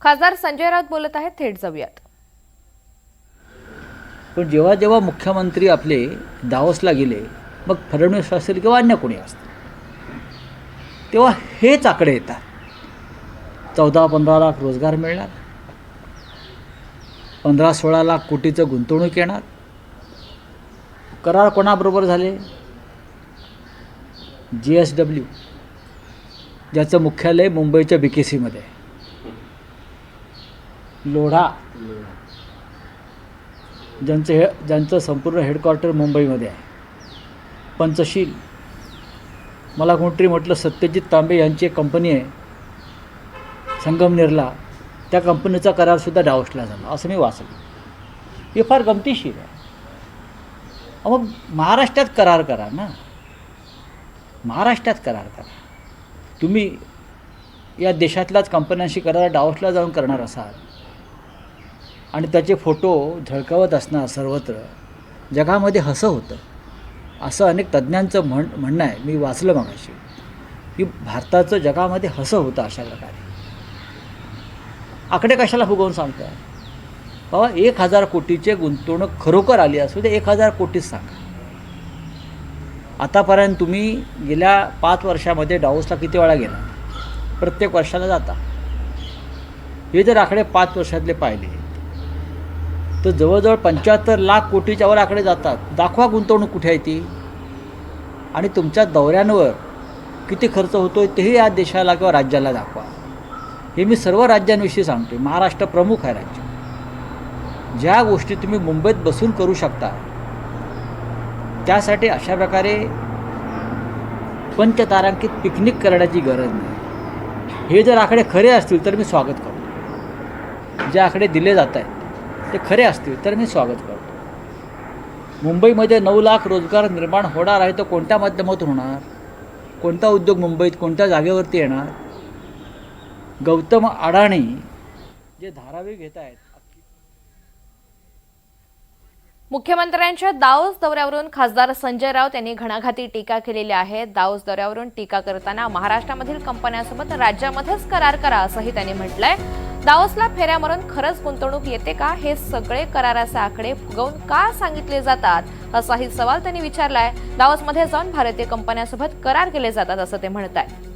खासदार संजय राऊत बोलत आहेत, थेट जाऊयात. पण जेव्हा जेव्हा मुख्यमंत्री आपले दावोसला गेले, मग फडणवीस असेल किंवा अन्य कोणी असतील, तेव्हा हेच आकडे येतात. 14-15 लाख रोजगार मिळणार, 15-16 लाख कोटीचं गुंतवणूक येणार. करार कोणाबरोबर झाले? GSW, ज्याचं मुख्यालय मुंबईच्या BKC मध्ये आहे. लोढा, ज्यांचं संपूर्ण हेडक्वार्टर मुंबईमध्ये आहे. पंचशील, मला कोणतरी म्हटलं सत्यजित तांबे यांची एक कंपनी आहे संगमनेरला, त्या कंपनीचा करारसुद्धा डावोसला झाला असं मी वाचलं. हे फार गमतीशीर आहे. मग महाराष्ट्रात करार करा ना, महाराष्ट्रात करार करा. तुम्ही या देशातल्याच कंपन्यांशी करार डावोसला जाऊन करणार असाल आणि त्याचे फोटो झळकावत असणार सर्वत्र, जगामध्ये हसं होतं असं अनेक तज्ज्ञांचं म्हणणं आहे. मी वाचलं मगाशी की भारताचं जगामध्ये हसं होतं अशा प्रकारे. आकडे कशाला फुगवून सांगता? बाबा 1000 कोटीचे गुंतवणूक खरोखर आली असू दे, 1000 कोटीच सांगा. आतापर्यंत तुम्ही गेल्या 5 वर्षामध्ये डावोसला किती वेळा गेला? प्रत्येक वर्षाला जाता. हे जर आकडे 5 वर्षातले पाहिले तर जवळजवळ 75 लाख कोटीच्या वर आकडे जातात. दाखवा गुंतवणूक कुठे आहे ती, आणि तुमच्या दौऱ्यांवर किती खर्च होतो तेही या देशाला किंवा राज्याला दाखवा. हे मी सर्व राज्यांविषयी सांगतो. महाराष्ट्र प्रमुख आहे राज्य. ज्या गोष्टी तुम्ही मुंबईत बसून करू शकता त्यासाठी अशा प्रकारे पंचतारांकित पिकनिक करण्याची गरज नाही. हे जर आकडे खरे असतील तर मी स्वागत करतो. जे आकडे दिले जात आहेत ते खरे असतील तर मी स्वागत करतो. मुंबईमध्ये 9 लाख रोजगार निर्माण होणार आहे, तर कोणत्या माध्यमातून होणार? कोणता उद्योग मुंबईत कोणत्या जागेवरती येणार? गौतम अडाणी जे धारावी घेत आहेत. मुख्यमंत्र्यांच्या दावोस दौऱ्यावरून खासदार संजय राऊत यांनी घणाघाती टीका केलेली आहे. दावोस दौऱ्यावरून टीका करताना महाराष्ट्रामधील कंपन्यांसोबत राज्यामध्येच करार करा असंही त्यांनी म्हटलंय. दावोसला फेऱ्या मारून खरंच गुंतवणूक येते का? हे सगळे कराराचे आकडे फुगवून का सांगितले जातात असाही सवाल त्यांनी विचारलाय. दावोसमध्ये जाऊन भारतीय कंपन्यांसोबत करार केले जातात असं ते म्हणत आहेत.